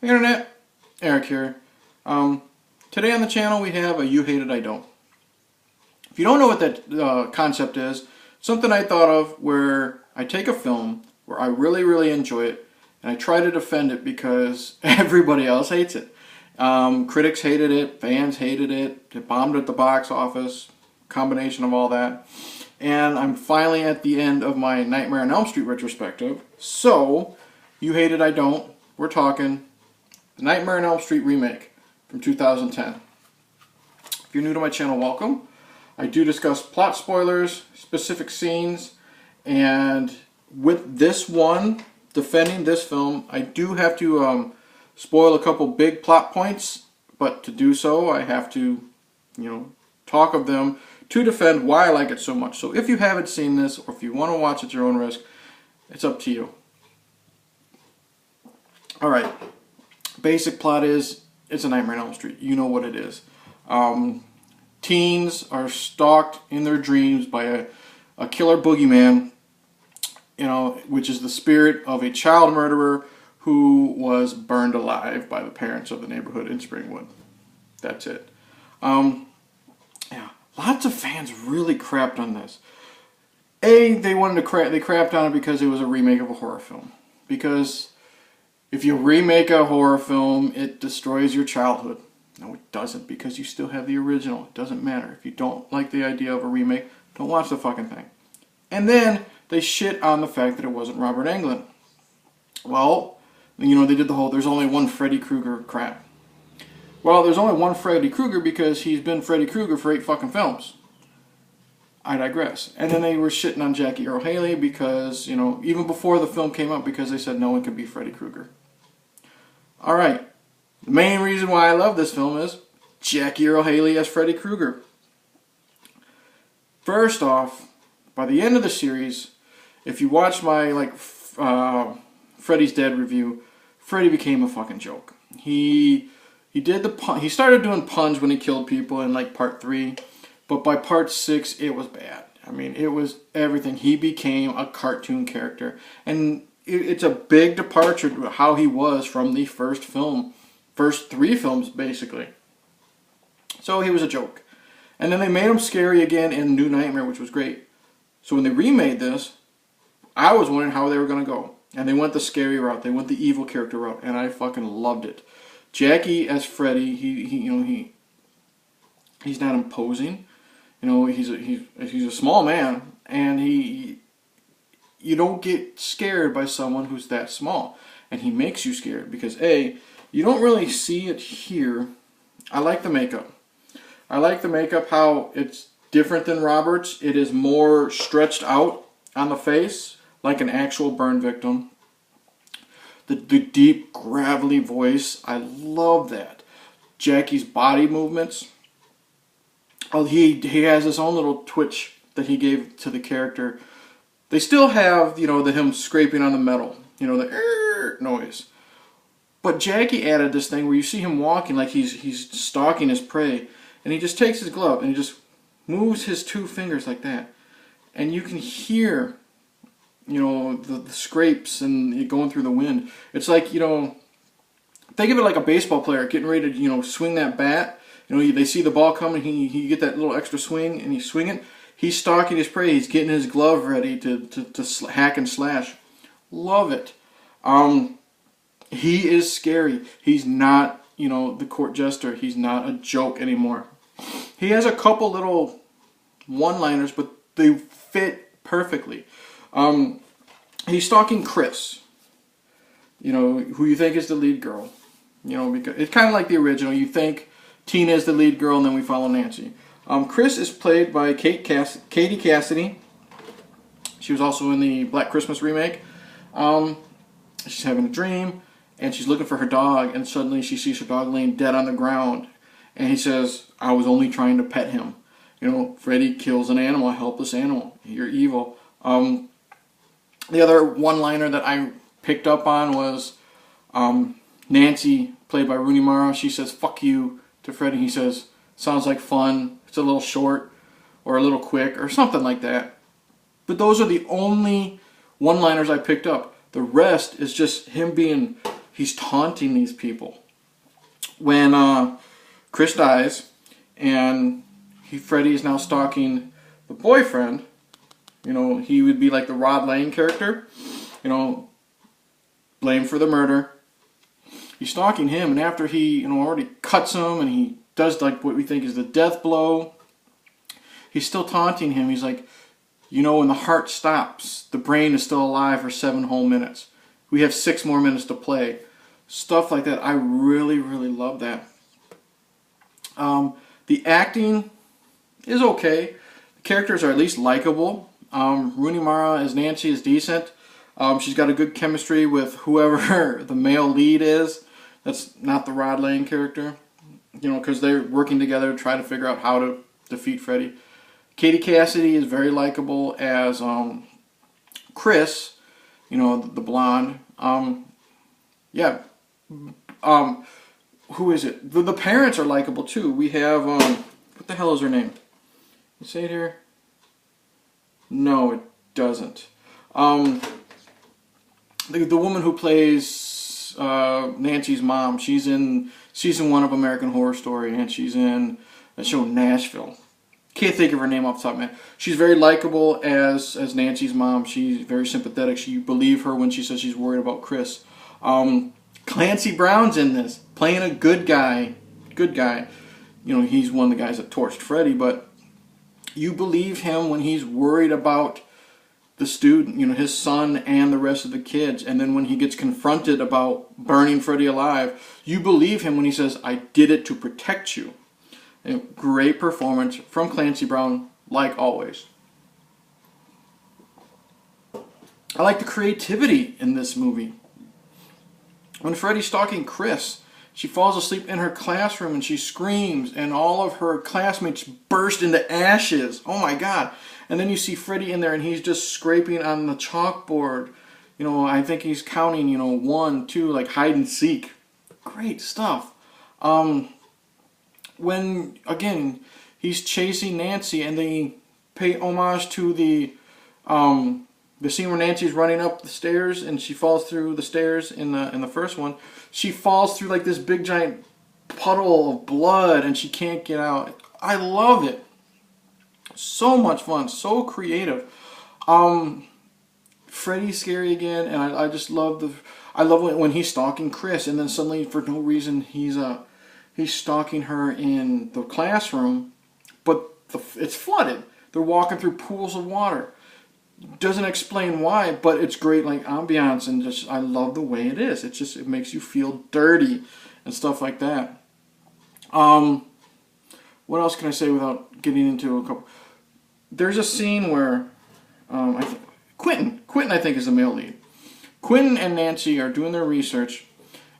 Hey Internet, Eric here. Today on the channel we have a You Hate It, I Don't. If you don't know what that concept is, something I thought of where I take a film where I really enjoy it and I try to defend it because everybody else hates it. Critics hated it, fans hated it, it bombed at the box office, combination of all that. And I'm finally at the end of my Nightmare on Elm Street retrospective. So, You Hate It, I Don't. We're talking the Nightmare on Elm Street remake from 2010. If you're new to my channel, welcome. I do discuss plot spoilers, specific scenes, and with this one, defending this film, I do have to spoil a couple big plot points, but to do so, I have to, talk of them to defend why I like it so much. So if you haven't seen this, or if you want to watch at your own risk, it's up to you. Alright, basic plot is, it's a Nightmare on Elm Street. You know what it is. Teens are stalked in their dreams by a killer boogeyman, which is the spirit of a child murderer who was burned alive by the parents of the neighborhood in Springwood. That's it. Yeah, lots of fans really crapped on this. They crapped on it because it was a remake of a horror film. Because if you remake a horror film, it destroys your childhood. No, it doesn't, because you still have the original. It doesn't matter. If you don't like the idea of a remake, don't watch the fucking thing. And then they shit on the fact that it wasn't Robert Englund. Well, they did the whole there's only one Freddy Krueger crap. Well, there's only one Freddy Krueger because he's been Freddy Krueger for 8 fucking films. I digress. And then they were shitting on Earle Haley because, even before the film came out, because they said no one could be Freddy Krueger. Alright, the main reason why I love this film is Earle Haley as Freddy Krueger. First off, by the end of the series, if you watch my Freddy's Dead review, Freddy became a fucking joke. He started doing puns when he killed people in part 3, but by part 6 it was bad. I mean, it was everything. He became a cartoon character, and it's a big departure to how he was from the first 3 films basically. So he was a joke. And then they made him scary again in New Nightmare, which was great. So when they remade this, I was wondering how they were going to go. And they went the scary route. They went the evil character route, and I fucking loved it. Jackie as Freddy, he's not imposing. He's a small man, and you don't get scared by someone who's that small. And he makes you scared because A, you don't really see it here. I like the makeup. How it's different than Robert's. It is more stretched out on the face, like an actual burn victim. The deep, gravelly voice, I love that. Jackie's body movements. Oh, he has his own little twitch that he gave to the character. They still have, the him scraping on the metal, the noise. But Jackie added this thing where you see him walking like he's stalking his prey, and he just takes his glove and he just moves his 2 fingers like that, and you can hear, the scrapes and it going through the wind. It's like, think of it like a baseball player getting ready to, swing that bat. They see the ball coming, he get that little extra swing, and he's swinging. He's stalking his prey. He's getting his glove ready to hack and slash. Love it. He is scary. He's not, the court jester. He's not a joke anymore. He has a couple little one-liners, but they fit perfectly. He's stalking Kris, who you think is the lead girl. Because it's kind of like the original. You think Tina is the lead girl, and then we follow Nancy. Kris is played by Katie Cassidy. She was also in the Black Christmas remake. She's having a dream, and she's looking for her dog, and suddenly she sees her dog laying dead on the ground. And he says, I was only trying to pet him. Freddy kills an animal, a helpless animal. You're evil. The other one-liner that I picked up on was Nancy, played by Rooney Mara. She says, fuck you to Freddy. He says, sounds like fun. It's a little short or a little quick or something like that. But those are the only one-liners I picked up. The rest is just him being he's taunting these people. When Kris dies, and Freddy is now stalking the boyfriend, you know, he would be like the Rod Lane character, you know, blamed for the murder. He's stalking him, and after he, you know, already cuts him, and he does like what we think is the death blow, he's still taunting him. He's like, you know, when the heart stops, the brain is still alive for 7 whole minutes. We have 6 more minutes to play. Stuff like that. I really, really love that. The acting is okay. The characters are at least likable. Rooney Mara as Nancy is decent. She's got a good chemistry with whoever the male lead is. That's not the Rod Lane character. You know, because they're working together to try to figure out how to defeat Freddy. Katie Cassidy is very likable as Kris, you know, the blonde. Yeah. Who is it? The parents are likable too. We have, what the hell is her name? You say it here? No, it doesn't. The woman who plays Nancy's mom, she's in season 1 of American Horror Story, and she's in the show Nashville. Can't think of her name off the top of my head. She's very likable as Nancy's mom. She's very sympathetic. You believe her when she says she's worried about Kris. Clancy Brown's in this, playing a good guy. Good guy. You know, he's one of the guys that torched Freddy, but you believe him when he's worried about the student, you know, his son and the rest of the kids. And then when he gets confronted about burning Freddy alive, you believe him when he says, I did it to protect you. And great performance from Clancy Brown, like always. I like the creativity in this movie. When Freddy's stalking Kris, she falls asleep in her classroom and she screams, and all of her classmates burst into ashes. Oh my God. And then you see Freddy in there, and he's just scraping on the chalkboard. You know, I think he's counting, you know, 1, 2, like hide and seek. Great stuff. When, again, he's chasing Nancy, and they pay homage to the scene where Nancy's running up the stairs, and she falls through the stairs in the first one. She falls through like this big giant puddle of blood, and she can't get out. I love it. So much fun, so creative. Freddy's scary again, and I just love when he's stalking Kris, and then suddenly for no reason he's stalking her in the classroom, but it's flooded. They're walking through pools of water. Doesn't explain why, but it's great, like ambiance, and just I love the way it is. It makes you feel dirty and stuff like that. What else can I say without getting into a couple? There's a scene where Quentin I think is the male lead. Quentin and Nancy are doing their research,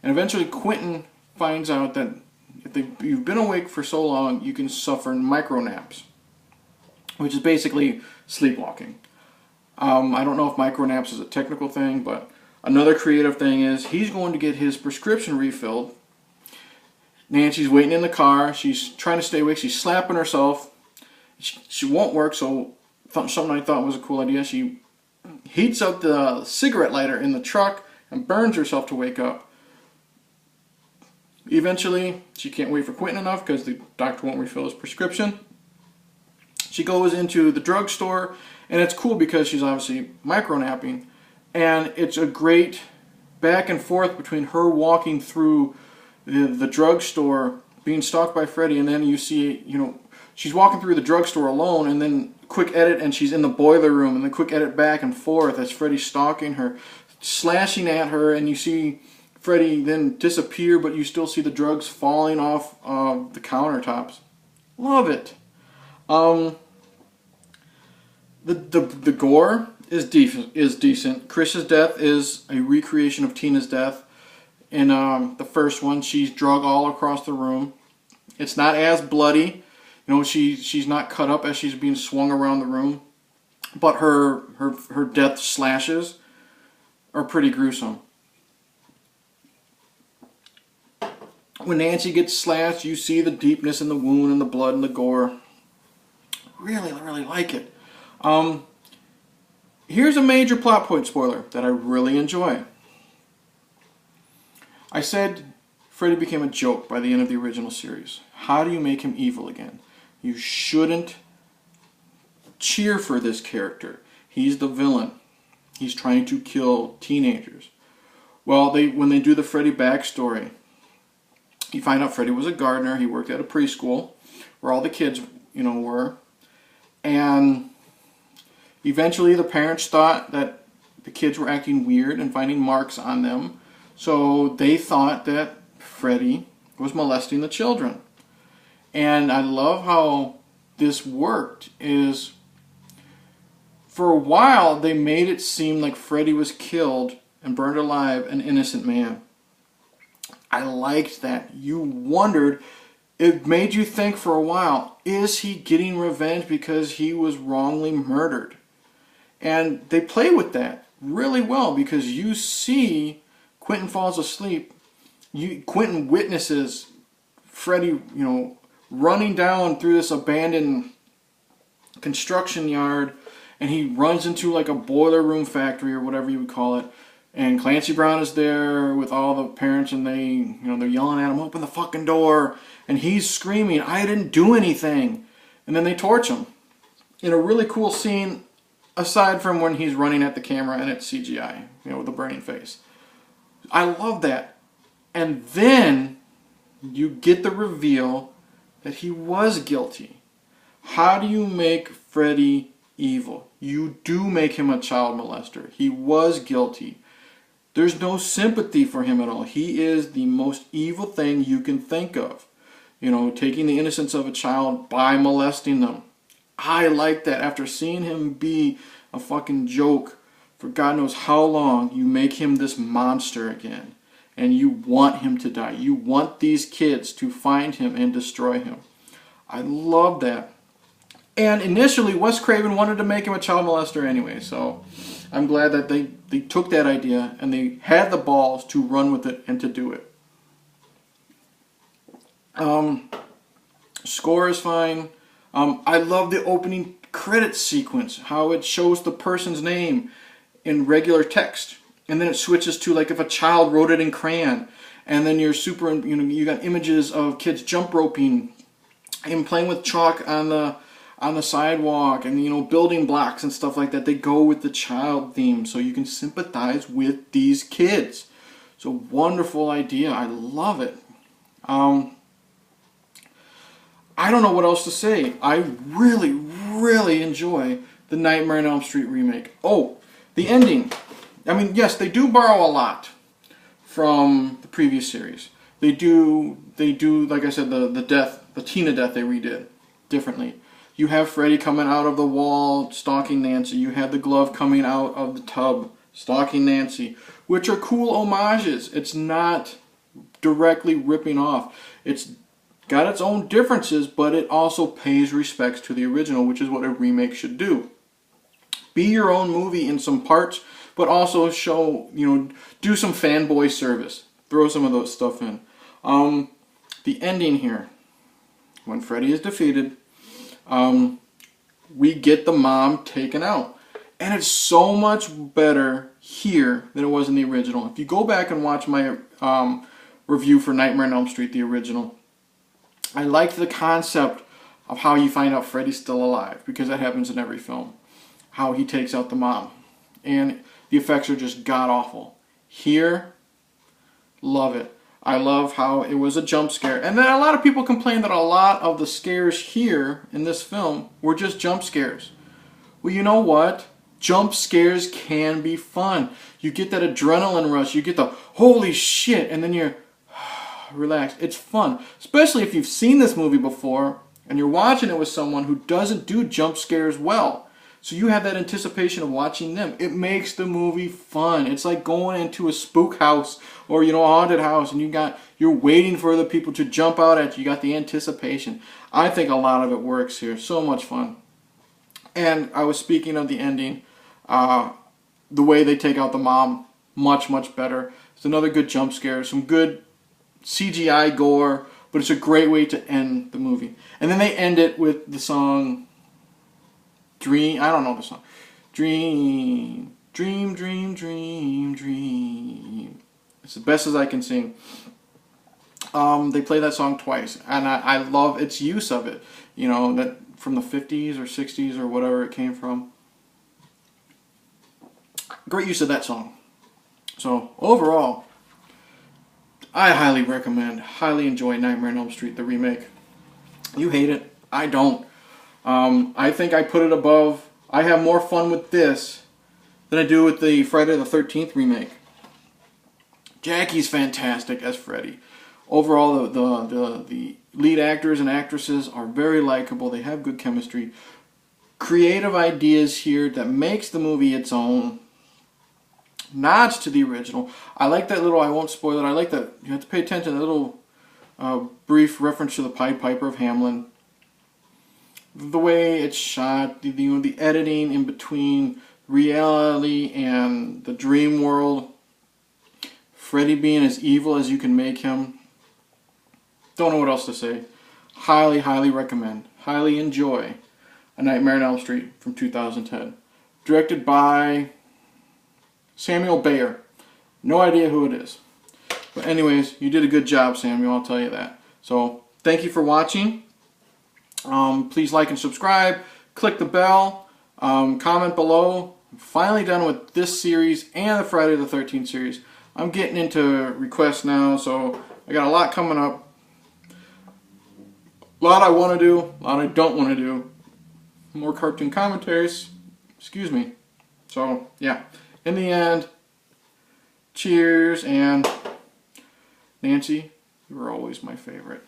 and eventually Quentin finds out that if you've been awake for so long, you can suffer micro naps, which is basically sleepwalking. I don't know if micro naps is a technical thing, but another creative thing is he's going to get his prescription refilled. Nancy's waiting in the car. She's trying to stay awake. She's slapping herself. She won't work, so something I thought was a cool idea. She heats up the cigarette lighter in the truck and burns herself to wake up. Eventually, she can't wait for Quentin enough because the doctor won't refill his prescription. She goes into the drugstore, and it's cool because she's obviously micro-napping, and it's a great back and forth between her walking through the drugstore, being stalked by Freddy, and then you see, you know, she's walking through the drugstore alone, and then quick edit, and she's in the boiler room, and then quick edit back and forth as Freddy's stalking her, slashing at her, and you see Freddy then disappear, but you still see the drugs falling off the countertops. Love it. The gore is decent. Kris's death is a recreation of Tina's death. In the first one, she's drug all across the room. It's not as bloody. You know, she's not cut up as she's being swung around the room. But her death slashes are pretty gruesome. When Nancy gets slashed, you see the deepness in the wound and the blood and the gore. Really, really like it. Here's a major plot point spoiler that I really enjoy. I said Freddy became a joke by the end of the original series. How do you make him evil again? You shouldn't cheer for this character. He's the villain. He's trying to kill teenagers. Well, when they do the Freddy backstory, you find out Freddy was a gardener. He worked at a preschool where all the kids, were. And eventually the parents thought that the kids were acting weird and finding marks on them. So they thought that Freddy was molesting the children. And I love how this worked is, for a while they made it seem like Freddy was killed and burned alive, an innocent man. I liked that. You wondered, it made you think for a while, is he getting revenge because he was wrongly murdered? And they play with that really well, because you see Quentin falls asleep. Quentin witnesses Freddy, running down through this abandoned construction yard, and he runs into like a boiler room factory or whatever you would call it. And Clancy Brown is there with all the parents, and they're yelling at him, "Open the fucking door!" And he's screaming, "I didn't do anything!" And then they torch him in a really cool scene. Aside from when he's running at the camera and it's CGI, with a burning face. I love that. And then you get the reveal that he was guilty. How do you make Freddy evil? You do make him a child molester. He was guilty. There's no sympathy for him at all. He is the most evil thing you can think of. Taking the innocence of a child by molesting them. I like that. After seeing him be a fucking joke for God knows how long, you make him this monster again. And you want him to die. You want these kids to find him and destroy him. I love that. And initially, Wes Craven wanted to make him a child molester anyway. So I'm glad that they took that idea and they had the balls to run with it and to do it. Score is fine. I love the opening credits sequence, how it shows the person's name in regular text, and then it switches to like if a child wrote it in crayon, and then you got images of kids jump roping and playing with chalk on the sidewalk, and building blocks and stuff like that. They go with the child theme, so you can sympathize with these kids. It's a wonderful idea. I love it. I don't know what else to say. I really, really enjoy the Nightmare on Elm Street remake. Oh, the ending. I mean, yes, they do borrow a lot from the previous series. They do, like I said, the Tina death they redid differently. You have Freddy coming out of the wall, stalking Nancy. You have the glove coming out of the tub, stalking Nancy, which are cool homages. It's not directly ripping off. It's got its own differences, but it also pays respects to the original, which is what a remake should do. Be your own movie in some parts, but also show, do some fanboy service. Throw some of those stuff in. The ending here, when Freddy is defeated, we get the mom taken out. And it's so much better here than it was in the original. If you go back and watch my review for Nightmare on Elm Street, the original, I liked the concept of how you find out Freddy's still alive, because that happens in every film. How he takes out the mom. And the effects are just god-awful. Here, love it. I love how it was a jump scare. And then a lot of people complain that a lot of the scares here in this film were just jump scares. Well, you know what? Jump scares can be fun. You get that adrenaline rush. You get the holy shit, and then you're relaxed. It's fun. Especially if you've seen this movie before and you're watching it with someone who doesn't do jump scares well. So you have that anticipation of watching them. It makes the movie fun. It's like going into a spook house or a haunted house, and you're waiting for other people to jump out at you. You got the anticipation. I think a lot of it works here. So much fun. And I was speaking of the ending. The way they take out the mom, much, much better. It's another good jump scare. Some good CGI gore, but it's a great way to end the movie. And then they end it with the song Dream. I don't know the song. Dream, dream, dream, dream, dream. It's the best as I can sing. They play that song twice, and I love its use of it. You know, that from the 50s or 60s or whatever it came from. Great use of that song. So overall, I highly recommend, highly enjoy Nightmare on Elm Street, the remake. You hate it. I don't. I think I put it above. I have more fun with this than I do with the Friday the 13th remake. Jackie's fantastic as Freddy. Overall, the lead actors and actresses are very likable. They have good chemistry. Creative ideas here that makes the movie its own. Nods to the original. I like that little, I won't spoil it, I like that, you have to pay attention to the little brief reference to the Pied Piper of Hamelin. The way it's shot, the editing in between reality and the dream world. Freddy being as evil as you can make him. Don't know what else to say. Highly, highly recommend. Highly enjoy A Nightmare on Elm Street from 2010. Directed by Samuel Bayer. No idea who it is. But anyways, you did a good job, Samuel, I'll tell you that. So, thank you for watching. Please like and subscribe. Click the bell. Comment below. I'm finally done with this series and the Friday the 13th series. I'm getting into requests now, so I got a lot coming up. A lot I want to do, a lot I don't want to do. More cartoon commentaries. Excuse me. So, yeah. In the end, cheers, and Nancy, you were always my favorite.